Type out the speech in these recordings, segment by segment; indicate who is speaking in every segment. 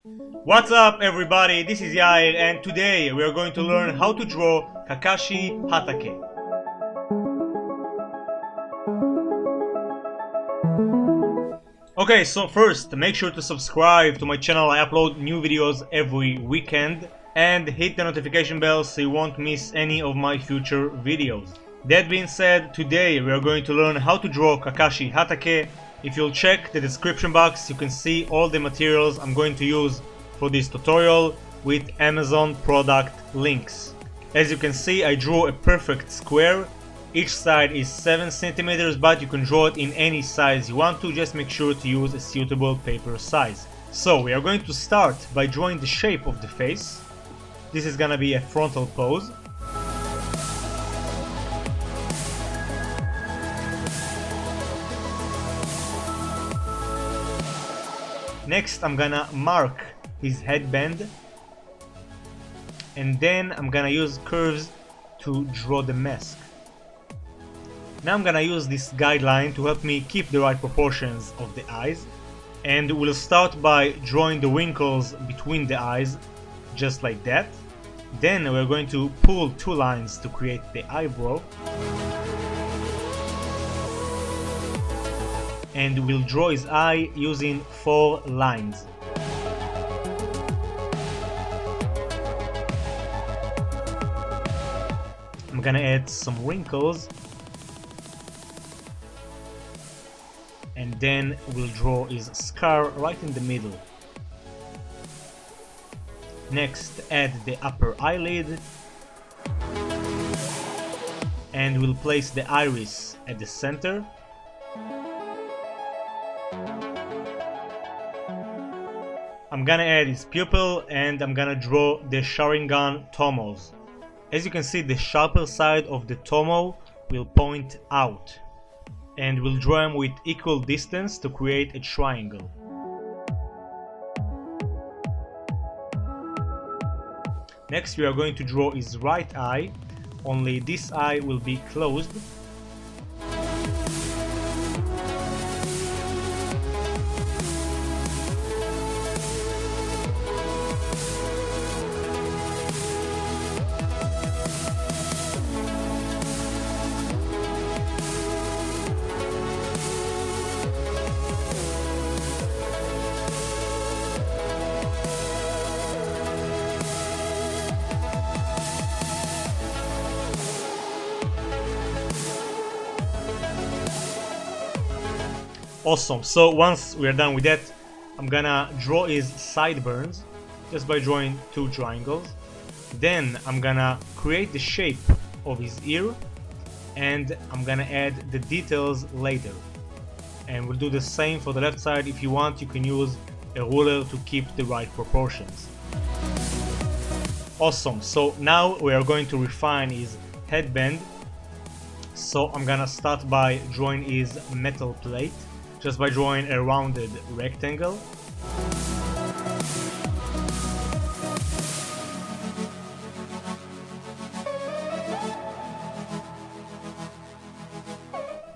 Speaker 1: What's up everybody, this is Yair and today we are going to learn how to draw Kakashi Hatake. Okay, so first make sure to subscribe to my channel. I upload new videos every weekend and hit the notification bell so you won't miss any of my future videos. That being said, today we are going to learn how to draw Kakashi Hatake. If you'll check the description box, you can see all the materials I'm going to use for this tutorial with Amazon product links. As you can see, I drew a perfect square. Each side is 7 centimeters, but you can draw it in any size you want to. Just make sure to use a suitable paper size. So we are going to start by drawing the shape of the face. This is gonna be a frontal pose. Next, I'm gonna mark his headband, and then I'm gonna use curves to draw the mask. Now I'm gonna use this guideline to help me keep the right proportions of the eyes, and we'll start by drawing the winkles between the eyes, just like that. Then we're going to pull two lines to create the eyebrow, and we'll draw his eye using 4 lines. I'm gonna add some wrinkles, and then we'll draw his scar right in the middle. Next, add the upper eyelid, and we'll place the iris at the center. I'm gonna add his pupil, and I'm gonna draw the Sharingan tomos. As you can see, the sharper side of the tomo will point out, and we'll draw them with equal distance to create a triangle. Next, we are going to draw his right eye, only this eye will be closed. Awesome, so once we are done with that, I'm gonna draw his sideburns just by drawing 2 triangles. Then I'm gonna create the shape of his ear, and I'm gonna add the details later. And we'll do the same for the left side. If you want, you can use a ruler to keep the right proportions. Awesome, so now we are going to refine his headband. So I'm gonna start by drawing his metal plate, just by drawing a rounded rectangle.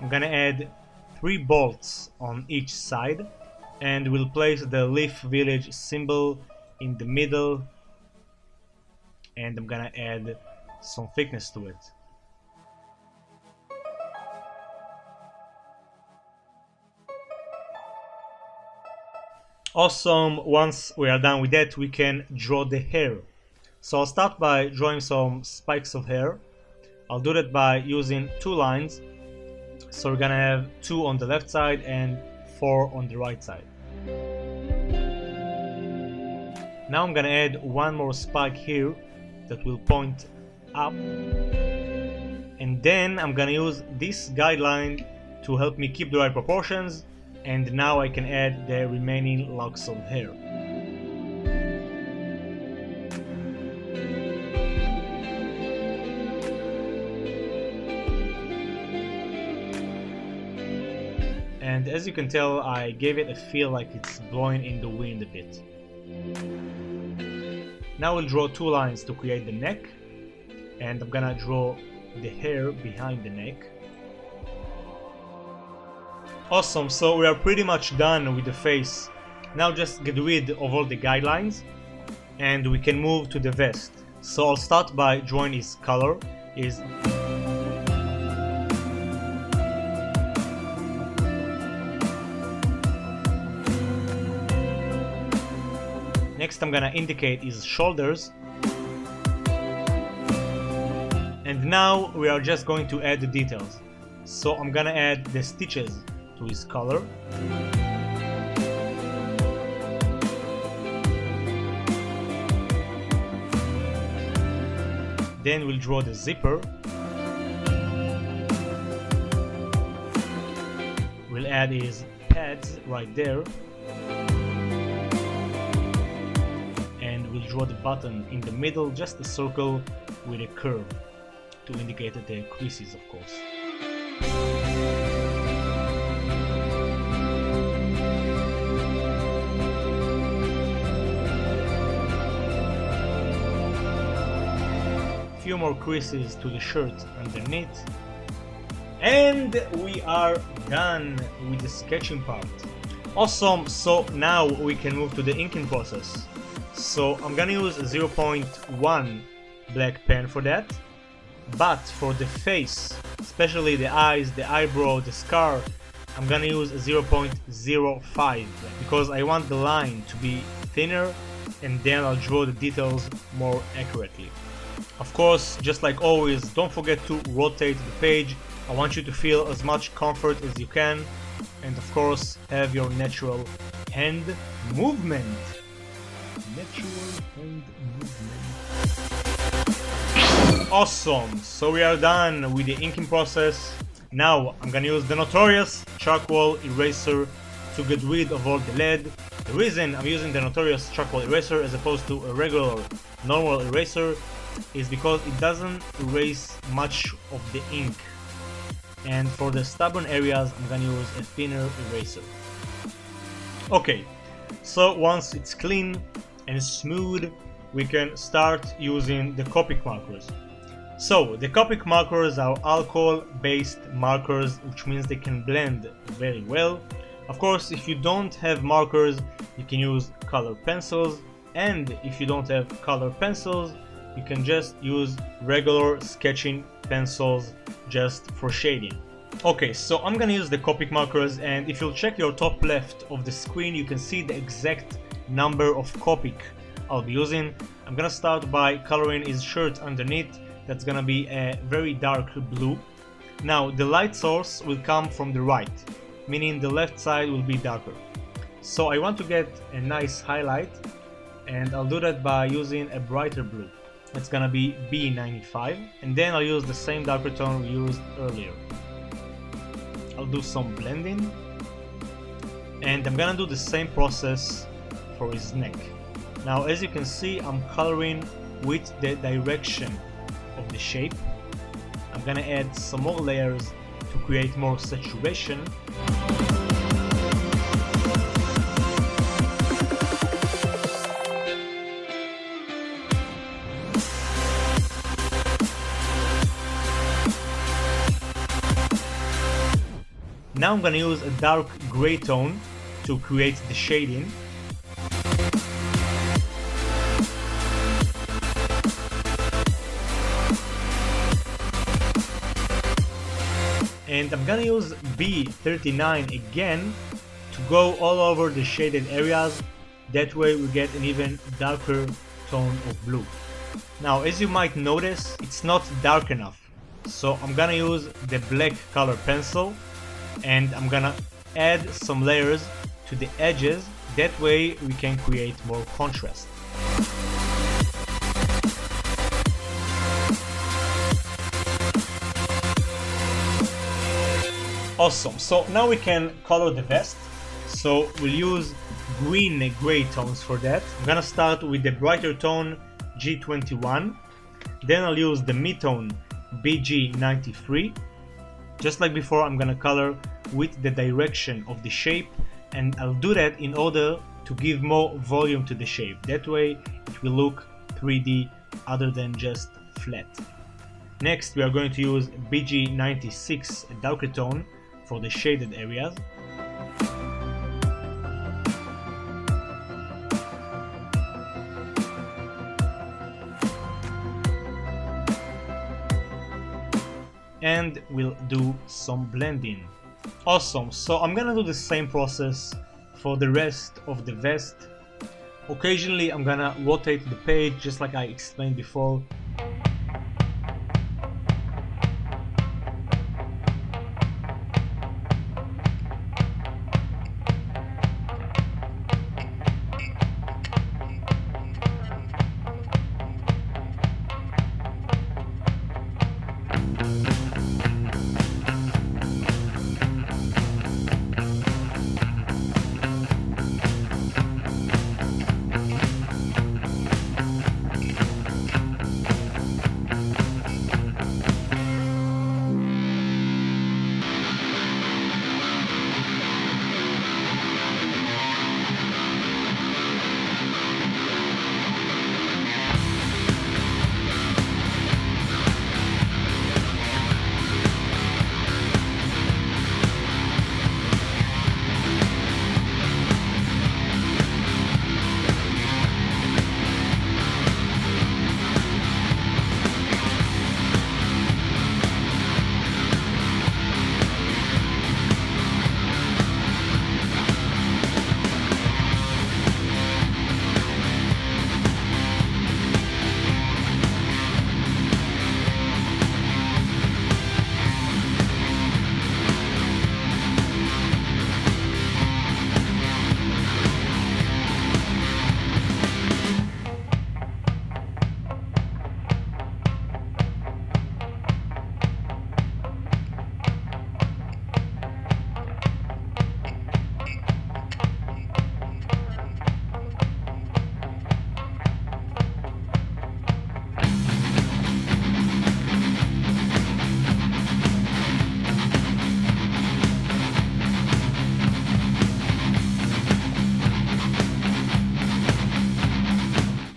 Speaker 1: I'm gonna add 3 bolts on each side, and we'll place the Leaf Village symbol in the middle, and I'm gonna add some thickness to it. Awesome, once we are done with that, we can draw the hair. So I'll start by drawing some spikes of hair. I'll do that by using 2 lines. So we're gonna have 2 on the left side and 4 on the right side. Now I'm gonna add 1 more spike here that will point up. And then I'm gonna use this guideline to help me keep the right proportions. And now I can add the remaining locks of hair. And as you can tell, I gave it a feel like it's blowing in the wind a bit. Now we'll draw 2 lines to create the neck, and I'm gonna draw the hair behind the neck. Awesome, so we are pretty much done with the face. Now just get rid of all the guidelines and we can move to the vest. So I'll start by drawing his color. Next I'm gonna indicate his shoulders. And now we are just going to add the details. So I'm gonna add the stitches to his collar. Then we'll draw the zipper. We'll add his pads right there. And we'll draw the button in the middle, just a circle with a curve to indicate the creases, of course. Few more creases to the shirt underneath, and we are done with the sketching part. Awesome, so now we can move to the inking process. So I'm gonna use a 0.1 black pen for that, but for the face, especially the eyes, the eyebrow, the scar, I'm gonna use a 0.05 because I want the line to be thinner and then I'll draw the details more accurately. Of course, just like always, don't forget to rotate the page. I want you to feel as much comfort as you can, and of course have your natural hand movement. Awesome, so we are done with the inking process. Now I'm gonna use the notorious charcoal eraser to get rid of all the lead. The reason I'm using the notorious charcoal eraser as opposed to a regular normal eraser is because it doesn't erase much of the ink, and for the stubborn areas I'm gonna use a thinner eraser. Okay, so once it's clean and smooth, we can start using the copic markers. So the copic markers are alcohol based markers, which means they can blend very well. Of course, if you don't have markers, you can use color pencils, and if you don't have color pencils, you can just use regular sketching pencils just for shading. Okay, so I'm gonna use the copic markers, and if you'll check your top left of the screen, you can see the exact number of copic I'll be using. I'm gonna start by coloring his shirt underneath. That's gonna be a very dark blue. Now the light source will come from the right, meaning the left side will be darker. So I want to get a nice highlight, and I'll do that by using a brighter blue. It's gonna be B95, and then I'll use the same darker tone we used earlier. I'll do some blending, and I'm gonna do the same process for his neck. Now as you can see, I'm coloring with the direction of the shape. I'm gonna add some more layers to create more saturation. Now I'm gonna use a dark gray tone to create the shading. And I'm gonna use B39 again to go all over the shaded areas. That way we get an even darker tone of blue. Now as you might notice, it's not dark enough. So I'm gonna use the black color pencil, and I'm gonna add some layers to the edges. That way we can create more contrast. Awesome, so now we can color the vest. So we'll use green gray tones for that. I'm gonna start with the brighter tone G21, then I'll use the mid-tone BG93. Just like before, I'm gonna color with the direction of the shape, and I'll do that in order to give more volume to the shape. That way it will look 3D other than just flat. Next we are going to use BG96, a darker tone, for the shaded areas. and we'll do some blending. Awesome, so I'm gonna do the same process for the rest of the vest. Occasionally I'm gonna rotate the page just like I explained before.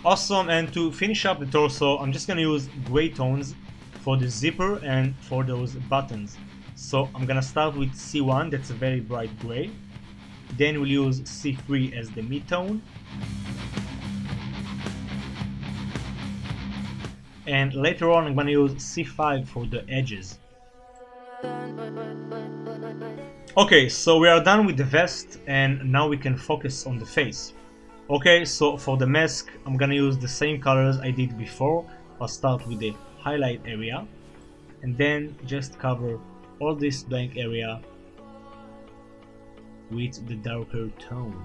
Speaker 1: Awesome, and to finish up the torso, I'm just gonna use gray tones for the zipper and for those buttons. So I'm gonna start with C1, that's a very bright gray. Then we'll use C3 as the mid-tone. And later on I'm gonna use C5 for the edges. Okay, so we are done with the vest and now we can focus on the face. Okay, so for the mask I'm gonna use the same colors I did before. I'll start with the highlight area and then just cover all this blank area with the darker tone.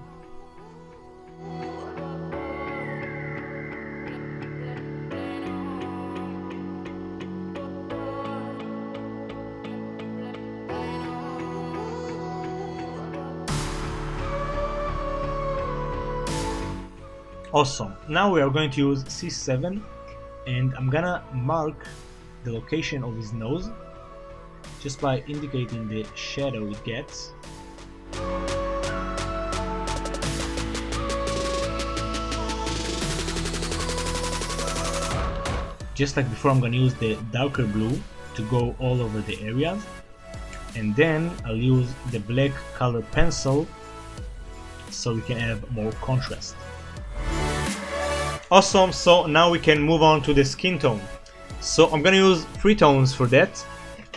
Speaker 1: Awesome, now we are going to use C7 and I'm gonna mark the location of his nose just by indicating the shadow it gets. Just like before, I'm gonna use the darker blue to go all over the areas, and then I'll use the black color pencil so we can have more contrast. Awesome, so now we can move on to the skin tone. So I'm gonna use 3 tones for that.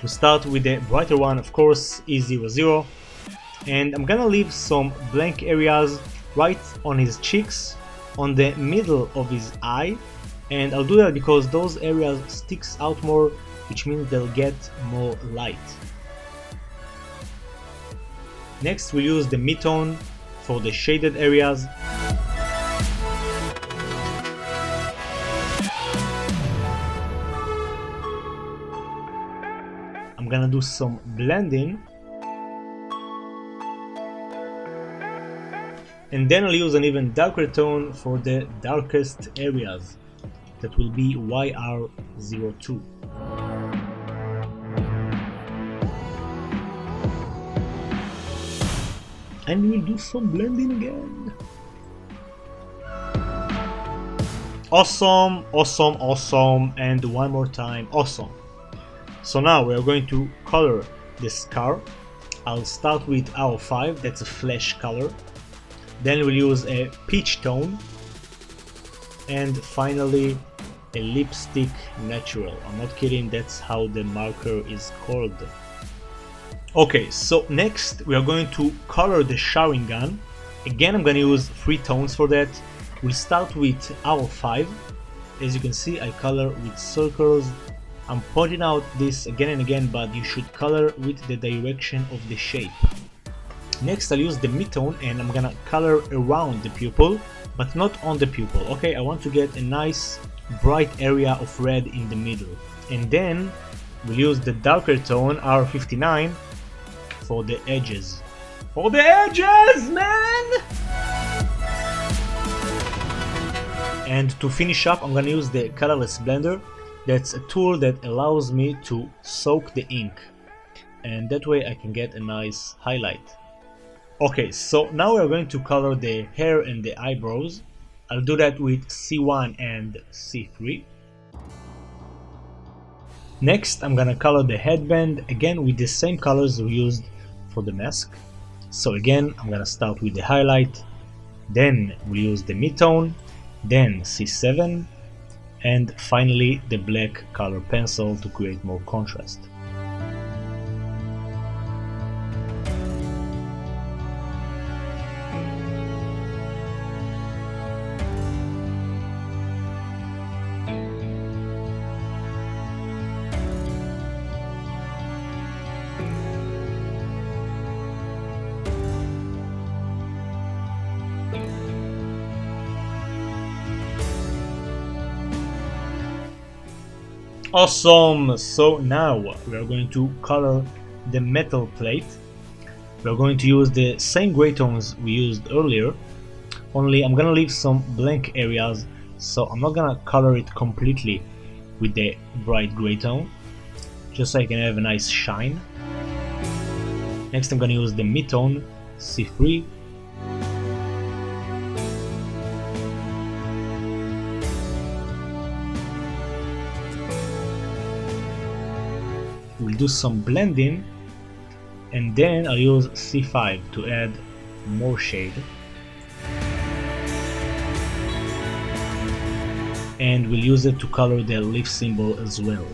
Speaker 1: We start with the brighter one, of course, E00, and I'm gonna leave some blank areas right on his cheeks, on the middle of his eye, and I'll do that because those areas sticks out more, which means they'll get more light. Next we'll use the mid-tone for the shaded areas. I'm gonna do some blending, and then I'll use an even darker tone for the darkest areas. That will be YR02. And we'll do some blending again. Awesome, awesome, awesome, and one more time, awesome. So now we are going to color the scar. I'll start with R5, that's a flesh color. Then we'll use a peach tone. And finally a lipstick natural. I'm not kidding, that's how the marker is called. Okay, so next we are going to color the Sharingan. Again, I'm gonna use 3 tones for that. We'll start with R5. As you can see, I color with circles. I'm pointing out this again and again, but you should color with the direction of the shape. Next, I'll use the mid-tone and I'm gonna color around the pupil, but not on the pupil. Okay, I want to get a nice bright area of red in the middle. And then we'll use the darker tone, R59, for the edges. For the edges, man! And to finish up, I'm gonna use the colorless blender. That's a tool that allows me to soak the ink, and that way I can get a nice highlight. Okay, so now we're going to color the hair and the eyebrows. I'll do that with C1 and C3. Next, I'm gonna color the headband, again with the same colors we used for the mask. So again, I'm gonna start with the highlight, then we'll use the mid-tone, then C7, and finally the black color pencil to create more contrast. Awesome! So now we are going to color the metal plate. We are going to use the same gray tones we used earlier, only I'm gonna leave some blank areas, so I'm not gonna color it completely with the bright gray tone, just so I can have a nice shine. Next I'm gonna use the mid-tone, C3. We'll do some blending, and then I'll use C5 to add more shade. And we'll use it to color the leaf symbol as well.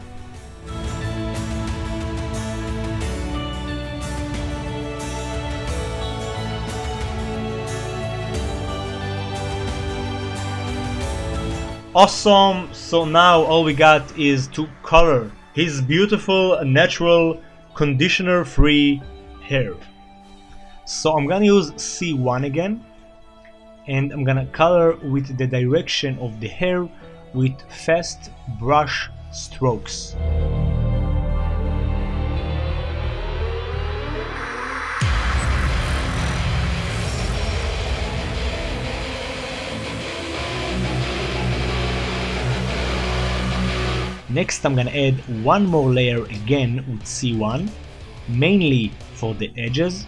Speaker 1: Awesome! So now all we got is to color his beautiful, natural, conditioner-free hair. So I'm gonna use C1 again, and I'm gonna color with the direction of the hair with fast brush strokes. Next I'm gonna add one more layer again with C1, mainly for the edges,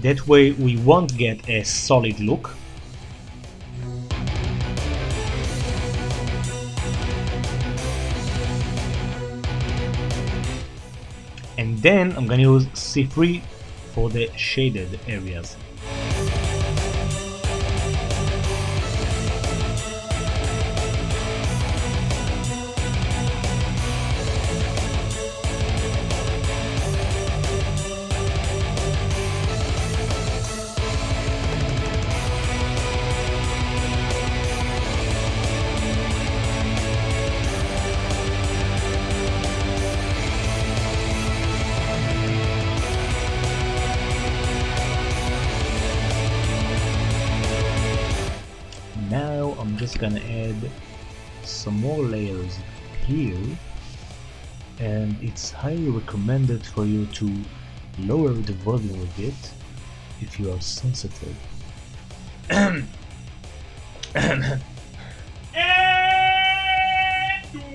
Speaker 1: that way we won't get a solid look. And then I'm gonna use C3 for the shaded areas. Now I'm just gonna add some more layers here, and it's highly recommended for you to lower the volume a bit if you are sensitive. And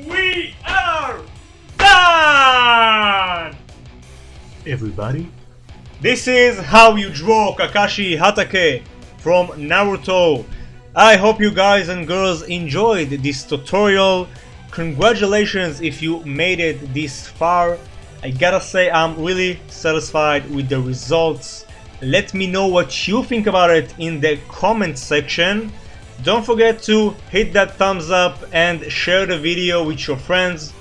Speaker 1: we are done! Everybody, this is how you draw Kakashi Hatake from Naruto. I hope you guys and girls enjoyed this tutorial. Congratulations if you made it this far. I gotta say I'm really satisfied with the results. Let me know what you think about it in the comment section. Don't forget to hit that thumbs up and share the video with your friends.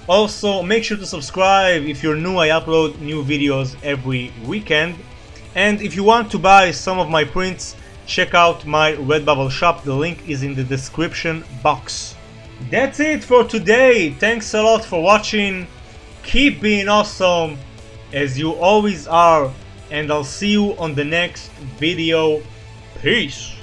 Speaker 1: Also, make sure to subscribe if you're new. I upload new videos every weekend. And if you want to buy some of my prints, check out my Redbubble shop. The link is in the description box. That's it for today. Thanks a lot for watching. Keep being awesome as you always are, and I'll see you on the next video. Peace.